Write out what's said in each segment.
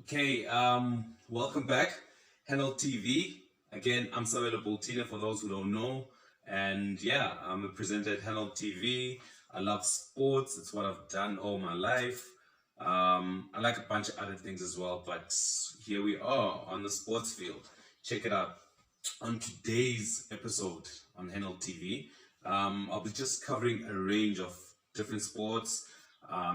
Okay, welcome back, Hanolt TV. Again, I'm Sabelo Boltina for those who don't know. And yeah, I'm a presenter at Hanolt TV. I love sports, it's what I've done all my life. I like a bunch of other things as well, but here we are on the sports field. Check it out. On today's episode on Hanolt TV, I'll be just covering a range of different sports,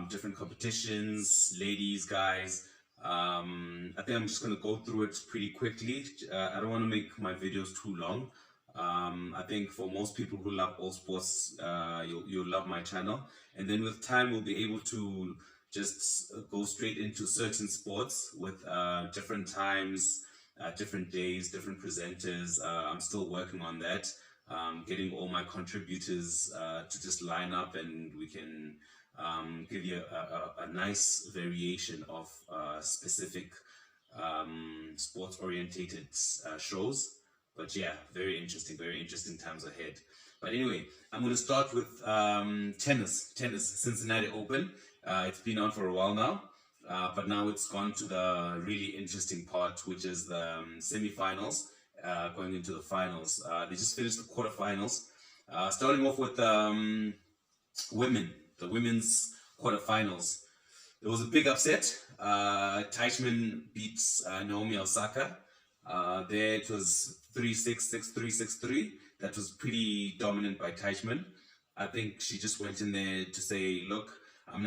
different competitions, ladies, guys. I think I'm just going to go through it pretty quickly. I don't want to make my videos too long. I think for most people who love all sports, you'll love my channel. And then with time, we'll be able to just go straight into certain sports with different times, different days, different presenters. I'm still working on that, getting all my contributors to just line up, and we can give you a nice variation of specific sports-orientated shows. But yeah, very interesting times ahead. But anyway, I'm going to start with tennis, Cincinnati Open. It's been on for a while now, but now it's gone to the really interesting part, which is the semifinals, going into the finals. They just finished the quarterfinals. Starting off with women. The women's quarterfinals. There was a big upset. Teichmann beats Naomi Osaka. There it was 3-6, 6-3, 6-3. That was pretty dominant by Teichmann. I think she just went in there to say, look, I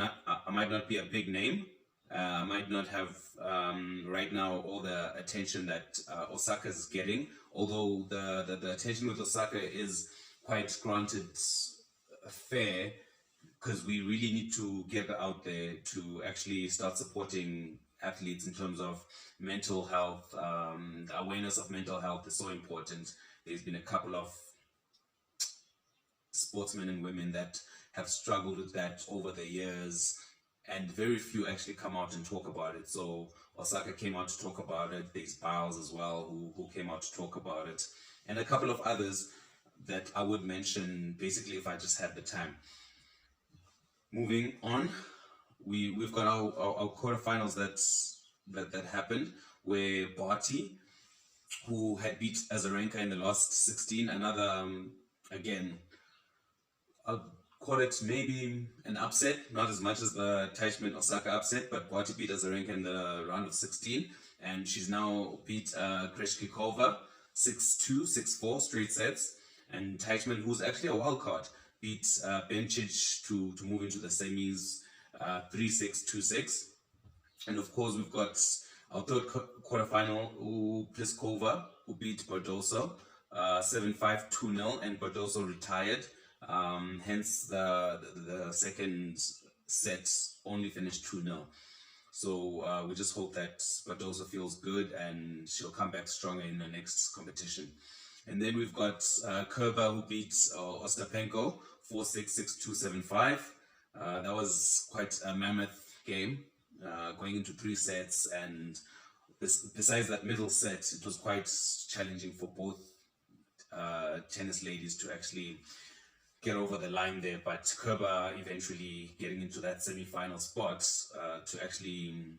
might not be a big name. I might not have right now all the attention that Osaka is getting. Although the attention with Osaka is quite granted fair, because we really need to get out there to actually start supporting athletes in terms of mental health. The awareness of mental health is so important. There's been a couple of sportsmen and women that have struggled with that over the years, and very few actually come out and talk about it. So Osaka came out to talk about it. There's Biles as well who came out to talk about it, and a couple of others that I would mention basically if I just had the time. Moving on, we've got our quarterfinals that happened, where Barty, who had beat Azarenka in the last 16, another again, I'll call it maybe an upset, not as much as the Teichmann Osaka upset, but Barty beat Azarenka in the round of 16, and she's now beat Kreshkikova 6-2, 6-4 straight sets, and Teichmann, who's actually a wild card, beat Bencic to move into the semis 3-6, 2-6. And of course, we've got our third quarterfinal, Pliskova, who beat Bardoso 7-5, 2-0, and Bardoso retired. Hence, the second set only finished 2-0. So we just hope that Bardoso feels good and she'll come back stronger in the next competition. And then we've got Kerber, who beats Ostapenko 4-6, 6-2, 7-5. That was quite a mammoth game, going into 3 sets. And besides that middle set, it was quite challenging for both tennis ladies to actually get over the line there. But Kerber eventually getting into that semi-final spot to actually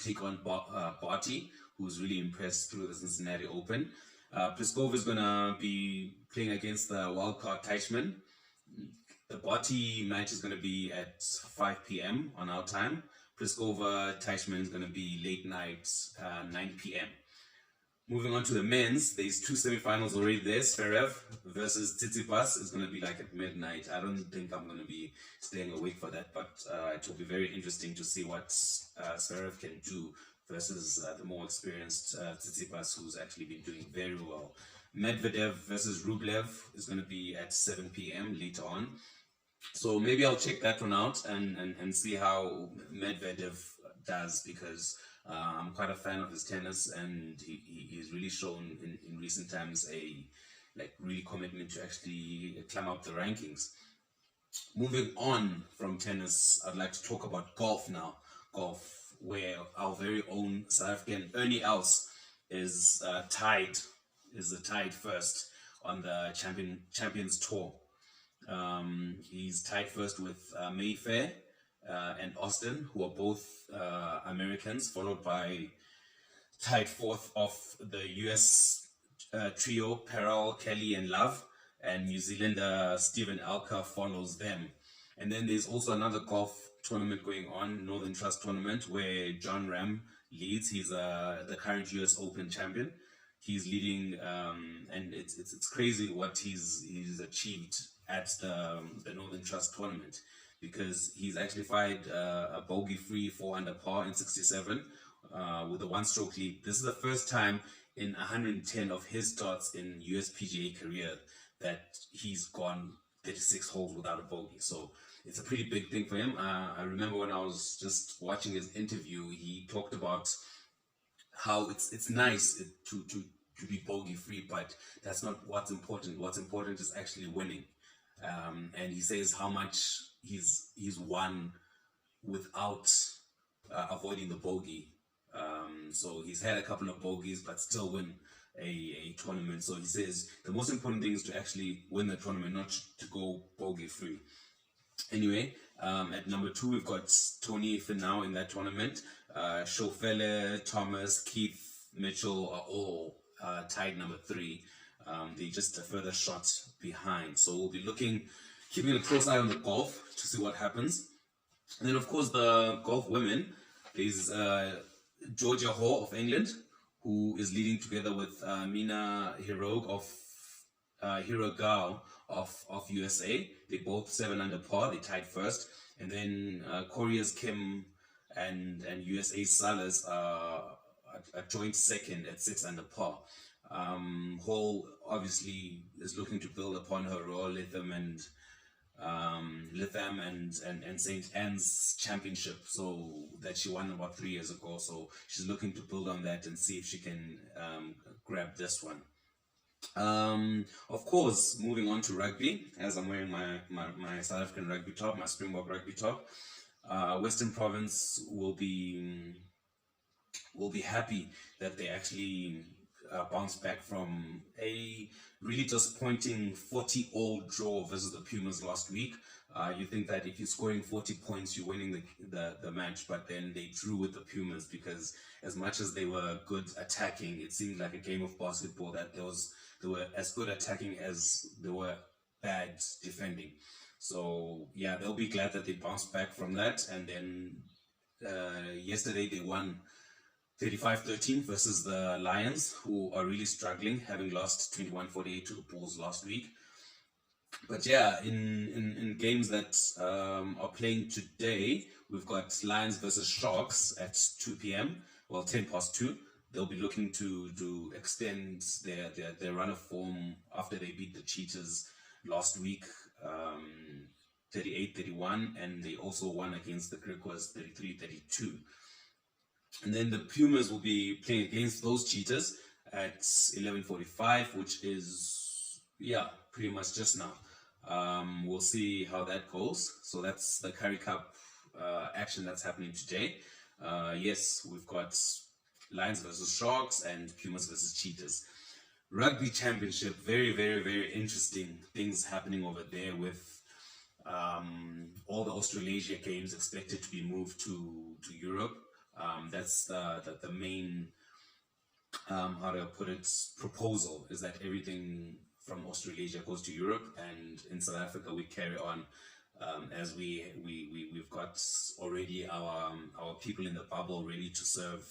take on Barty, who's really impressed through the Cincinnati Open. Pliskova is going to be playing against the wildcard Teichmann. The Barty match is going to be at 5 p.m. on our time. Pliskova Teichmann is going to be late night, 9 p.m. Moving on to the men's, there's 2 semifinals already there. Zverev versus Tsitsipas is going to be like at midnight. I don't think I'm going to be staying awake for that, but it will be very interesting to see what Zverev can do versus the more experienced Tsitsipas, who's actually been doing very well. Medvedev versus Rublev is going to be at 7 p.m. later on. So maybe I'll check that one out and see how Medvedev does, because I'm quite a fan of his tennis, and he's really shown in recent times a really commitment to actually climb up the rankings. Moving on from tennis, I'd like to talk about golf now. Golf, where our very own South African Ernie Els is tied first on the Champions Tour. He's tied first with Mayfair, and Austin, who are both Americans, followed by tied fourth of the US trio, Perel, Kelly, and Love, and New Zealander Stephen Alka follows them. And then there's also another golf tournament going on, Northern Trust tournament, where John Ram leads. He's the current US Open champion. He's leading, and it's crazy what he's achieved at the Northern Trust tournament, because he's actually fired a bogey-free 4 under par in 67 with a one-stroke lead. This is the first time in 110 of his starts in US PGA career that he's gone 36 holes without a bogey. So it's a pretty big thing for him. I remember when I was just watching his interview, he talked about how it's nice to be bogey free, but that's not what's important. What's important is actually winning. And he says how much he's won without avoiding the bogey. So he's had a couple of bogeys, but still win a tournament. So he says the most important thing is to actually win the tournament, not to go bogey free. Anyway, at number 2, we've got Tony Finau in that tournament. Schofele, Thomas, Keith, Mitchell are all tied number 3. They're just a further shot behind. So we'll be keeping a close eye on the golf to see what happens. And then, of course, the golf women. There's Georgia Hall of England, who is leading together with Mina Hirogao of USA. They both 7 under par. They tied first. And then Korea's Kim and USA Salas are a joint second at 6 under par. Hall obviously is looking to build upon her Royal Lytham and St. Anne's Championship, so that she won about 3 years ago. So she's looking to build on that and see if she can grab this one. Of course, moving on to rugby, as I'm wearing my South African rugby top, my Springbok rugby top. Western Province will be happy that they actually bounced back from a really disappointing 40-all draw versus the Pumas last week. You think that if you're scoring 40 points, you're winning the match, but then they drew with the Pumas because as much as they were good attacking, it seemed like a game of basketball that they were as good attacking as they were bad defending. So yeah, they'll be glad that they bounced back from that. And then yesterday they won 35-13 versus the Lions, who are really struggling, having lost 21-48 to the Bulls last week. But yeah, in games that are playing today, we've got Lions versus Sharks at 2 p.m. Well, 10 past 2. They'll be looking to extend their run of form after they beat the Cheetahs last week, 38-31, and they also won against the Griquas 33-32. And then the Pumas will be playing against those Cheetahs at 11:45, which is, yeah, pretty much just now. We'll see how that goes. So that's the Currie Cup action that's happening today. Yes, we've got Lions versus Sharks and Pumas versus Cheetahs. Rugby Championship, very, very, very interesting things happening over there with all the Australasia games expected to be moved to Europe. That's the main, how do I put it, proposal is that everything from Australasia goes to Europe, and in South Africa we carry on as we've got already our people in the bubble ready to serve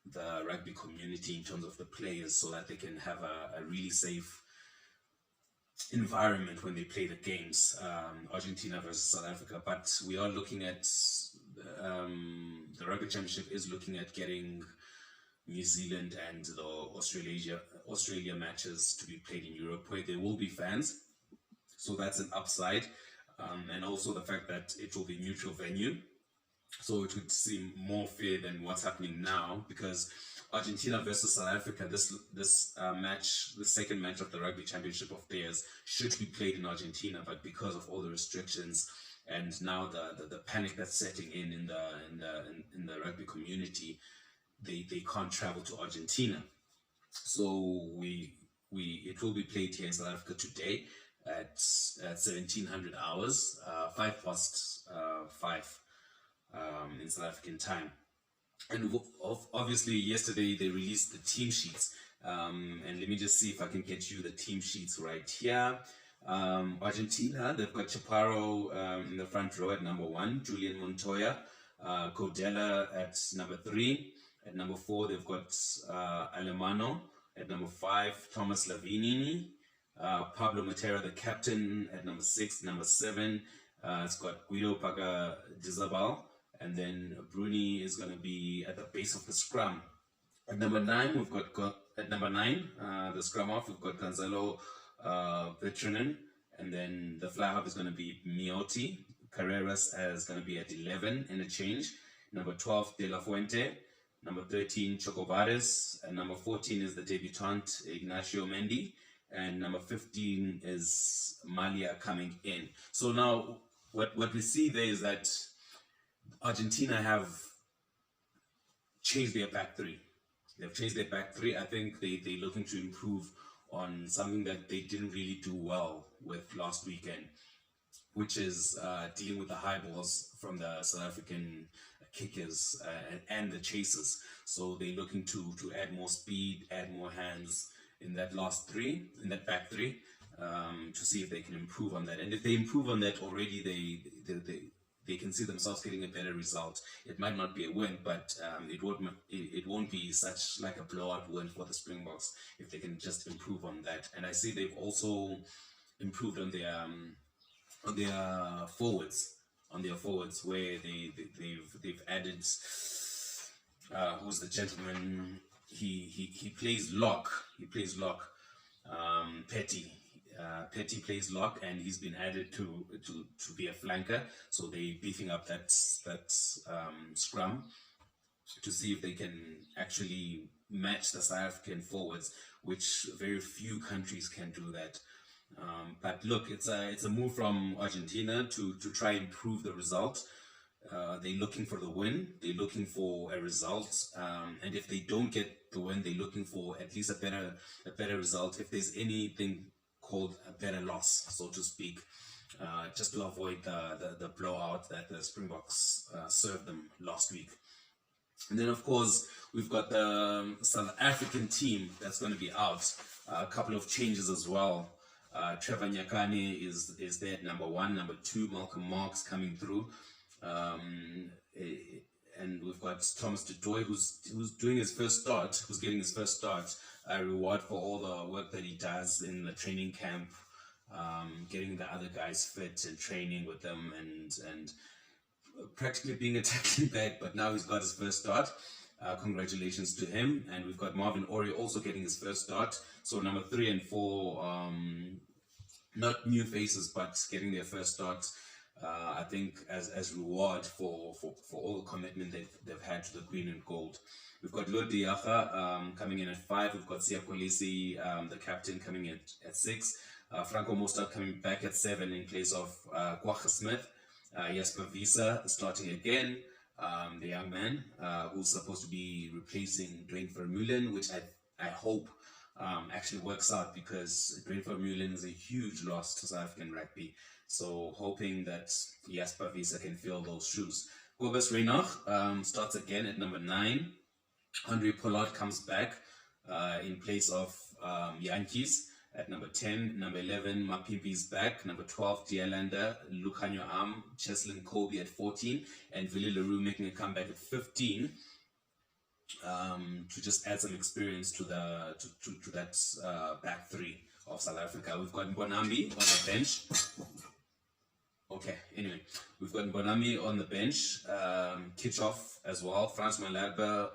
the rugby community in terms of the players, so that they can have a really safe environment when they play the games, Argentina versus South Africa. But we are looking at the Rugby Championship is looking at getting New Zealand and the Australia matches to be played in Europe, where there will be fans, so that's an upside, and also the fact that it will be neutral venue, so it would seem more fair than what's happening now, because Argentina versus South Africa, this match, the second match of the Rugby Championship of players, should be played in Argentina, but because of all the restrictions and now the panic that's setting in the rugby community, they can't travel to Argentina. So it will be played here in South Africa today at 1700 hours, 5 past 5 in South African time. And obviously, yesterday they released the team sheets. And let me just see if I can get you the team sheets right here. Argentina, they've got Chaparro in the front row at number 1, Julian Montoya, Codella at number 3. At number 4, they've got Alemano. At number 5, Thomas Lavinini. Pablo Matera, the captain, at number 6. Number 7, it's got Guido Pagadizabal. And then Bruni is going to be at the base of the scrum. At number 9, we've got the scrum off, we've got Gonzalo Vetranen. And then the fly half is going to be Miotti. Carreras is going to be at 11 in a change. Number 12, De La Fuente. Number 13, Chocobares. And number 14 is the debutant, Ignacio Mendy. And number 15 is Malia coming in. So now what we see there is that Argentina have changed their back three. They've changed their back three. I think they're looking to improve on something that they didn't really do well with last weekend, which is dealing with the high balls from the South African kickers and the chasers. So they're looking to add more speed, add more hands in that back three, to see if they can improve on that. And if they improve on that already, they can see themselves getting a better result. It might not be a win, but it won't be such like a blowout win for the Springboks if they can just improve on that. And I see they've also improved on their forwards, where they've added who's the gentleman? He plays lock. Petty. Petty plays lock, and he's been added to be a flanker. So they're beefing up that scrum to see if they can actually match the South African forwards, which very few countries can do that. But look, it's a move from Argentina to try and improve the result. They're looking for the win. They're looking for a result, and if they don't get the win, they're looking for at least a better result. If there's anything called a better loss, so to speak, just to avoid the blowout that the Springboks served them last week. And then, of course, we've got the South African team that's going to be out. A couple of changes as well. Trevor Nyakane is there at number 1. Number 2, Malcolm Marks coming through. And we've got Thomas Du Toit, who's getting his first start. A reward for all the work that he does in the training camp, getting the other guys fit and training with them, and practically being a tackling back. But now he's got his first start. Congratulations to him. And we've got Marvin Ori also getting his first start. So number 3 and 4, not new faces, but getting their first start. I think as reward for all the commitment they've had to the green and gold. We've got Lord Diaga coming in at 5. We've got Sia Kolisi, the captain, coming in at 6. Franco Mostert coming back at 7 in place of Kwagga Smith. Jesper Visa starting again, the young man who's supposed to be replacing Dwayne Vermeulen, which I hope actually works out, because Dwayne Vermeulen is a huge loss to South African rugby. So hoping that Jesper Visa can fill those shoes. Kobus Reinach starts again at number 9. Andre Pollard comes back in place of Yankees at number 10. Number 11, Mapimpi's back. Number 12, Dialanda, Lukhanyo Am, Cheslin Kobe at 14, and Willie Leroux making a comeback at 15 to just add some experience to that back three of South Africa. We've got Mbonambi on the bench. Okay, anyway, we've got Mbonambi on the bench, Kitchoff as well, Frans Malherbe,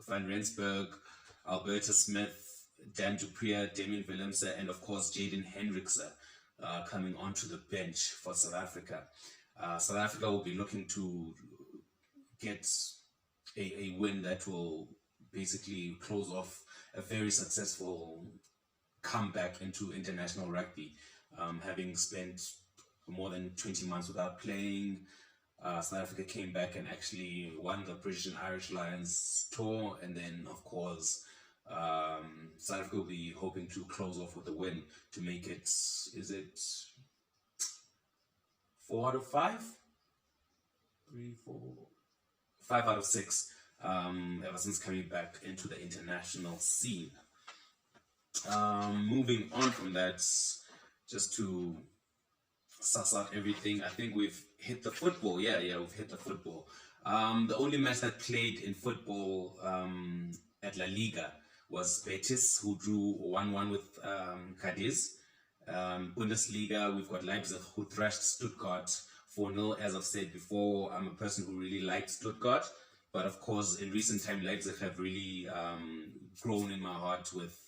Van Rensburg, Alberta Smith, Dan du Preez, Damien Willemse, and of course Jaden Hendrickse coming onto the bench for South Africa. South Africa will be looking to get a win that will basically close off a very successful comeback into international rugby, having spent more than 20 months without playing. South Africa came back and actually won the British and Irish Lions tour, and then of course South Africa will be hoping to close off with a win to make it, is it 4 out of 5? three, four, 5 out of 6 ever since coming back into the international scene. Moving on from that, just to suss out everything, I think we've hit the football. Yeah, we've hit the football. The only match that played in football at La Liga was Betis, who drew 1-1 with Cadiz. Bundesliga, we've got Leipzig, who thrashed Stuttgart 4-0. As I've said before, I'm a person who really liked Stuttgart, but of course, in recent time, Leipzig have really grown in my heart with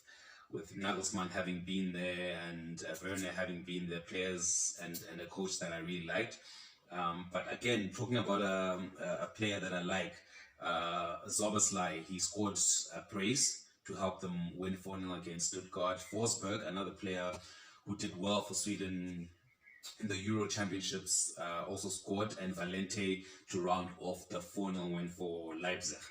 Nagelsmann having been there and Werner having been the players and a coach that I really liked. But again, talking about a player that I like, Zoboslai, he scored a brace to help them win 4-0 against Stuttgart. Forsberg, another player who did well for Sweden in the Euro Championships, also scored, and Valente to round off the 4-0 win for Leipzig.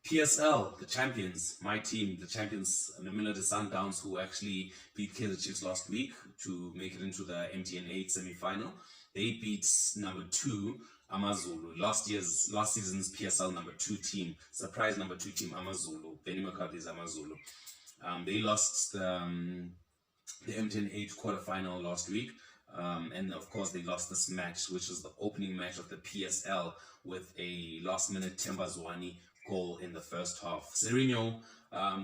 PSL, the champions, my team, the champions, Mamelodi Sundowns, who actually beat Kaizer Chiefs last week to make it into the MTN 8 semi-final. They beat number 2 Amazulu, last season's PSL number 2 team, surprise number 2 team Amazulu, Benny McCarthy's Amazulu. They lost the MTN 8 quarterfinal last week. And of course, they lost this match, which was the opening match of the PSL, with a last-minute Themba Zwane goal in the first half. Serino,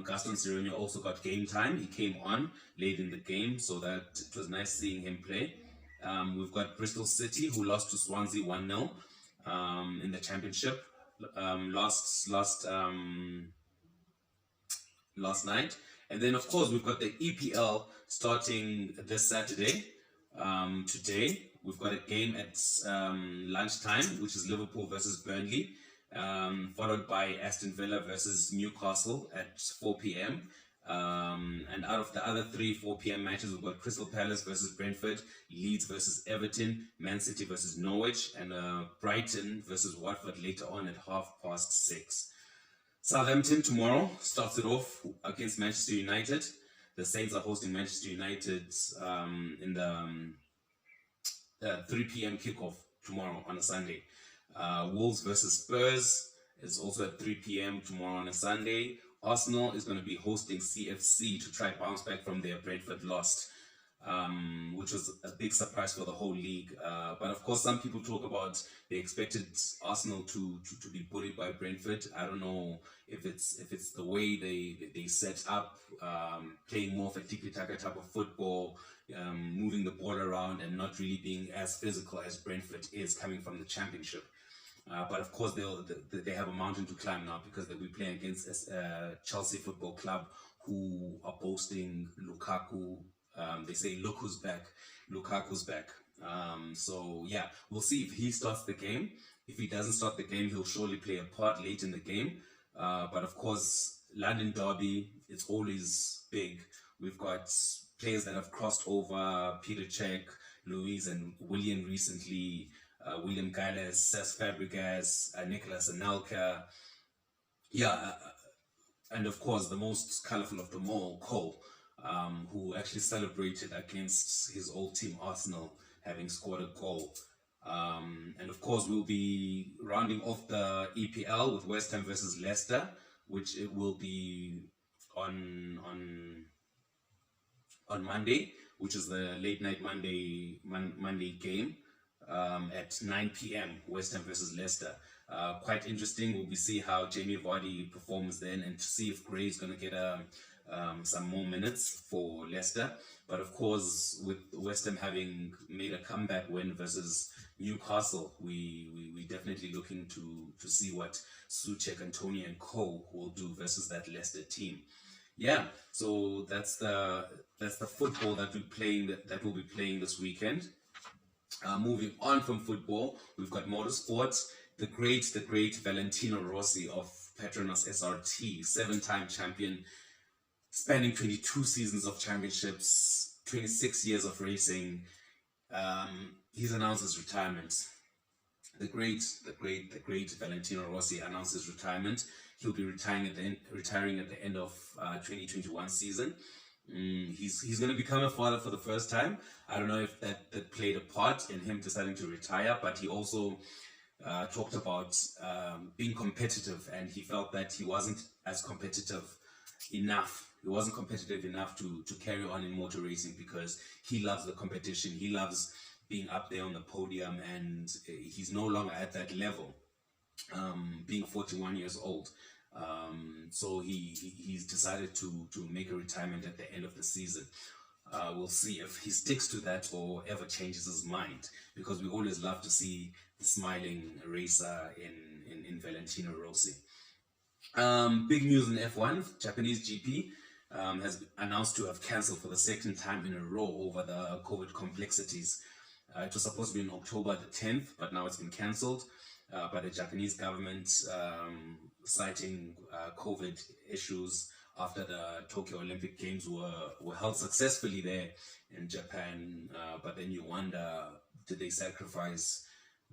Gaston Serino also got game time. He came on late in the game, so that it was nice seeing him play. We've got Bristol City, who lost to Swansea 1-0 in the championship last night. And then, of course, we've got the EPL starting this Saturday. Today, we've got a game at lunchtime, which is Liverpool versus Burnley, followed by Aston Villa versus Newcastle at 4 p.m. And out of the other 3 4 p.m. matches, we've got Crystal Palace versus Brentford, Leeds versus Everton, Man City versus Norwich, and Brighton versus Watford later on at 6:30. Southampton tomorrow starts it off against Manchester United. The Saints are hosting Manchester United in the 3 p.m. kickoff tomorrow on a Sunday. Wolves versus Spurs is also at 3 p.m. tomorrow on a Sunday. Arsenal is going to be hosting CFC to try bounce back from their Brentford loss, which was a big surprise for the whole league. But of course, some people talk about they expected Arsenal to be bullied by Brentford. I don't know if it's the way they set up, playing more of a tiki-taka type of football, moving the ball around and not really being as physical as Brentford is coming from the Championship. But of course, they have a mountain to climb now, because they'll be playing against Chelsea Football Club, who are boasting Lukaku. They say, look who's back. Lukaku's back. So yeah, we'll see if he starts the game. If he doesn't start the game, he'll surely play a part late in the game. But of course, London Derby, it's always big. We've got players that have crossed over: Peter Cech, Luis and William recently, William Gales, Cesc Fabregas, Nicolas Anelka. And of course, the most colourful of them all, Cole, who actually celebrated against his old team Arsenal, having scored a goal. And of course, we'll be rounding off the EPL with West Ham versus Leicester, which it will be on Monday, which is the late night Monday game at 9 p.m. West Ham versus Leicester. Quite interesting. We'll be see how Jamie Vardy performs then, and to see if Gray is going to get some more minutes for Leicester. But of course, with West Ham having made a comeback win versus Newcastle, we definitely looking to see what Souček, Antonio and Co will do versus that Leicester team. Yeah, so that's the football that we'll be playing this weekend. Moving on from football, we've got motorsports. The great Valentino Rossi of Petronas SRT, 7-time champion, spanning 22 seasons of championships, 26 years of racing. He's announced his retirement. The great Valentino Rossi announced his retirement. He'll be retiring at the end of 2021 season. He's going to become a father for the first time. I don't know if that played a part in him deciding to retire, but he also talked about being competitive, and he felt that he wasn't as competitive enough. He wasn't competitive enough to carry on in motor racing because he loves the competition. He loves being up there on the podium, and he's no longer at that level, being 41 years old. So he's decided to make a retirement at the end of the season. We'll see if he sticks to that or ever changes his mind, because we always love to see the smiling racer in Valentino Rossi. Big news in F1, Japanese GP has announced to have cancelled for the second time in a row over the COVID complexities. It was supposed to be on October the 10th, but now it's been cancelled by the Japanese government, citing COVID issues after the Tokyo Olympic Games were held successfully there in Japan. But then you wonder, did they sacrifice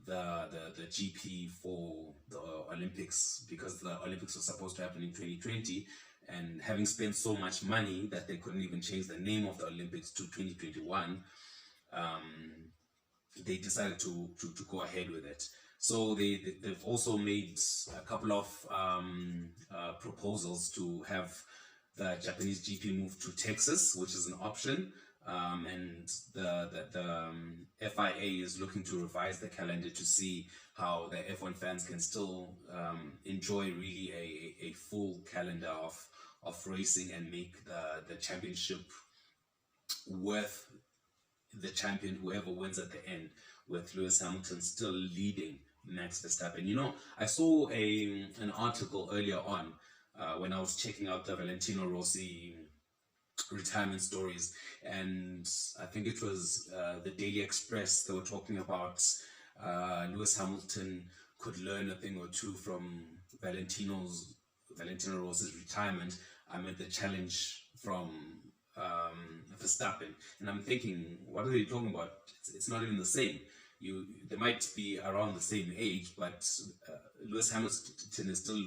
the GP for the Olympics, because the Olympics were supposed to happen in 2020, and having spent so much money that they couldn't even change the name of the Olympics to 2021, they decided to go ahead with it. So they've also made a couple of proposals to have the Japanese GP move to Texas, which is an option. And the FIA is looking to revise the calendar to see how the F1 fans can still enjoy really a full calendar of racing and make the championship worth the champion, whoever wins at the end, with Lewis Hamilton still leading Max Verstappen. You know, I saw an article earlier on when I was checking out the Valentino Rossi retirement stories, and I think it was the Daily Express. They were talking about Lewis Hamilton could learn a thing or two from Valentino Rossi's retirement amid the challenge from Verstappen. And I'm thinking, what are they talking about? It's not even the same. They might be around the same age, but Lewis Hamilton is still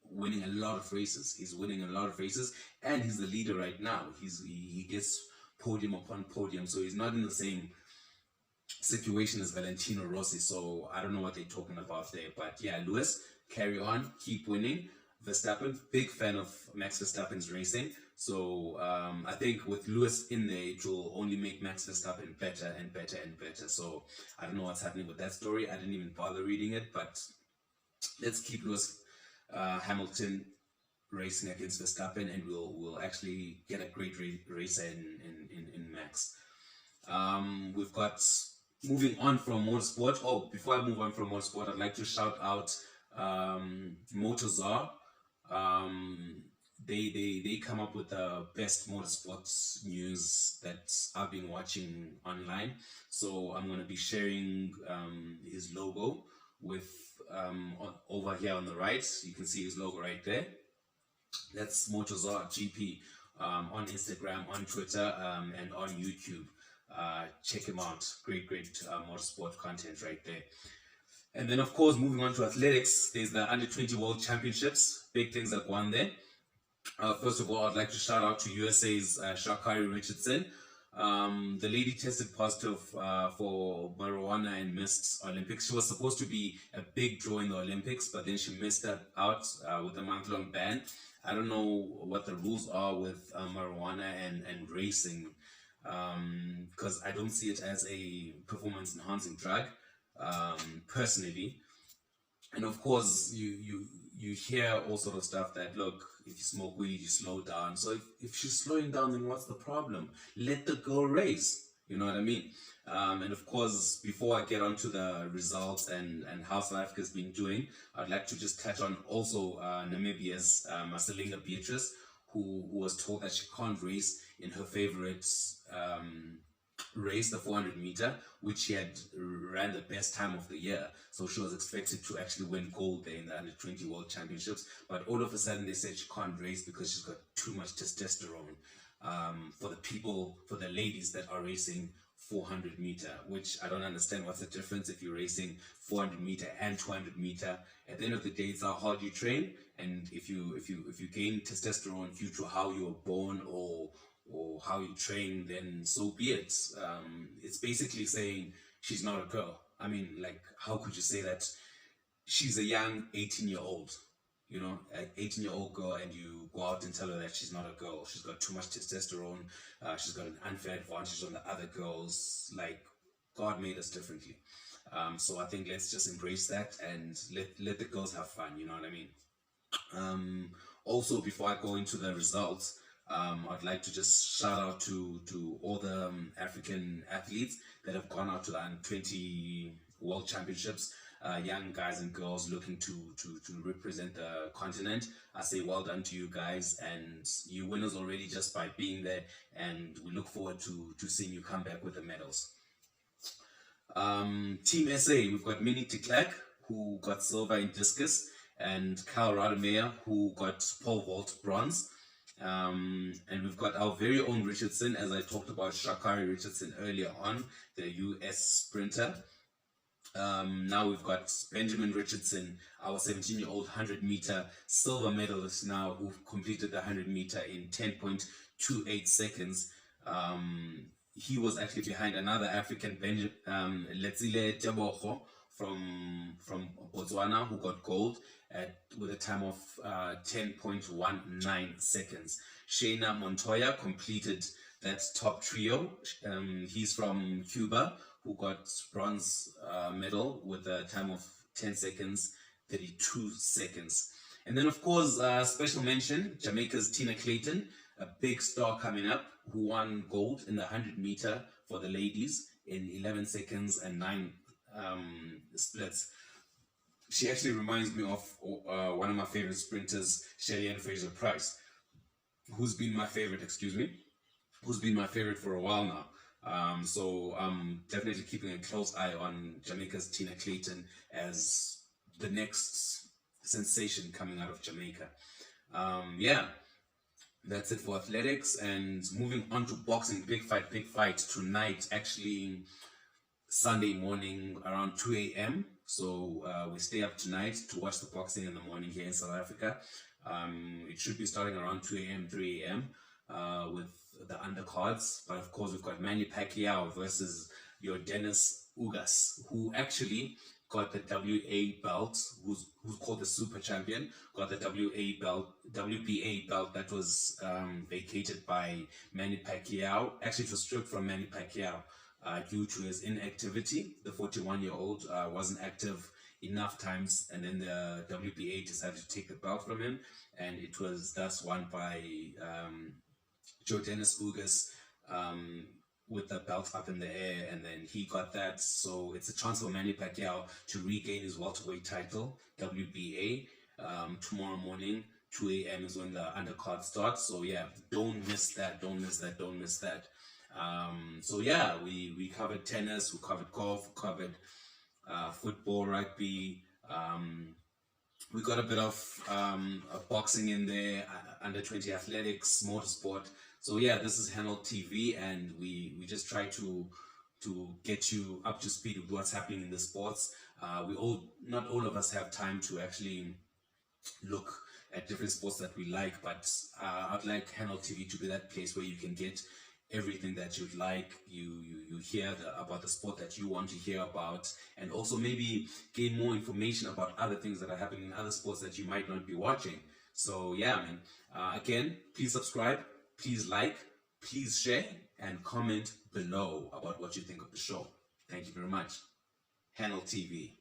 winning a lot of races. He's winning a lot of races, and he's the leader right now. He gets podium upon podium, so he's not in the same situation as Valentino Rossi. So I don't know what they're talking about there, but yeah, Lewis, carry on, keep winning. Verstappen, big fan of Max Verstappen's racing. So I think with Lewis in there, it will only make Max Verstappen better and better and better. So I don't know what's happening with that story. I didn't even bother reading it, but let's keep Lewis Hamilton racing against Verstappen, and we'll actually get a great racer in Max. We've got, moving on from motorsport. Oh, before I move on from motorsport, I'd like to shout out Motozar. They come up with the best motorsports news that I've been watching online. So I'm going to be sharing his logo with over here on the right. You can see his logo right there. That's Motozar GP on Instagram, on Twitter, and on YouTube. Check him out. Great motorsport content right there. And then, of course, moving on to athletics, there's the Under-20 World Championships. Big things that won there. First of all, I'd like to shout out to USA's Sha'Carri Richardson. The lady tested positive for marijuana and missed Olympics. She was supposed to be a big draw in the Olympics, but then she missed that out with a month-long ban. I don't know what the rules are with marijuana and racing, because I don't see it as a performance-enhancing drug, personally. And of course, you hear all sort of stuff that, look, if you smoke weed, you slow down. So if she's slowing down, then what's the problem? Let the girl race. You know what I mean? And of course, before I get onto the results and how South Africa's been doing, I'd like to just touch on also Namibia's Maselinga Beatrice, who was told that she can't race in her favorite race, the 400 meter, which she had ran the best time of the year. So she was expected to actually win gold there in the Under-20 World Championships. But all of a sudden they said she can't race because she's got too much testosterone for the ladies that are racing 400 meter, which I don't understand what's the difference if you're racing 400 meter and 200 meter. At the end of the day, it's how hard you train, and if you gain testosterone due to how you were born or how you train, then so be it. It's basically saying she's not a girl. I mean, like, how could you say that she's a young 18-year-old, you know, an 18-year-old girl, and you go out and tell her that she's not a girl. She's got too much testosterone. She's got an unfair advantage on the other girls. Like, God made us differently. So I think let's just embrace that and let the girls have fun. You know what I mean? Also, before I go into the results, I'd like to just shout out to all the African athletes that have gone out to the U20 World Championships. Young guys and girls looking to represent the continent. I say well done to you guys, and you winners already just by being there, and we look forward to seeing you come back with the medals. Team SA, we've got Manny Pacquiao, who got silver in discus, and Kyle Rademeyer, who got pole vault bronze. And we've got our very own Richardson, as I talked about Sha'Carri Richardson earlier on, the US sprinter. Now we've got Benjamin Richardson, our 17-year-old 100-meter silver medalist now, who completed the 100-meter in 10.28 seconds. He was actually behind another African, Letsile Tebogo from Botswana, who got gold with a time of 10.19 seconds. Shayna Montoya completed that top trio. He's from Cuba, who got bronze medal with a time of 10 seconds, 32 seconds. And then, of course, special mention, Jamaica's Tina Clayton, a big star coming up, who won gold in the 100-meter for the ladies in 11 seconds and 9 splits. She actually reminds me of one of my favorite sprinters, Shelly-Ann Fraser-Pryce, who's been my favorite for a while now. So I'm definitely keeping a close eye on Jamaica's Tina Clayton as the next sensation coming out of Jamaica. Yeah, that's it for athletics. And moving on to boxing, big fight tonight, actually Sunday morning around 2 a.m. So we stay up tonight to watch the boxing in the morning here in South Africa. It should be starting around 2 a.m., 3 a.m. With the undercards. But of course, we've got Manny Pacquiao versus your Dennis Ugas, who actually got the WA belt, who's called the Super Champion, got the WBA belt that was vacated by Manny Pacquiao. Actually, it was stripped from Manny Pacquiao due to his inactivity. The 41-year-old wasn't active enough times, and then the WBA decided to take the belt from him, and it was thus won by Joe Dennis Ugas with the belt up in the air, and then he got that. So it's a chance for Manny Pacquiao to regain his welterweight title, WBA. Tomorrow morning, 2 a.m. is when the undercard starts. So yeah, don't miss that. So yeah, we covered tennis, we covered golf, we covered football, rugby. We got a bit of boxing in there, under 20 athletics, motorsport. So yeah, this is Hanolt TV, and we just try to get you up to speed with what's happening in the sports. Not all of us have time to actually look at different sports that we like, but I'd like Hanolt TV to be that place where you can get everything that you'd like. You hear about the sport that you want to hear about, and also maybe gain more information about other things that are happening in other sports that you might not be watching. So yeah, man, again, please subscribe, please like, please share, and comment below about what you think of the show. Thank you very much. Hanolt TV.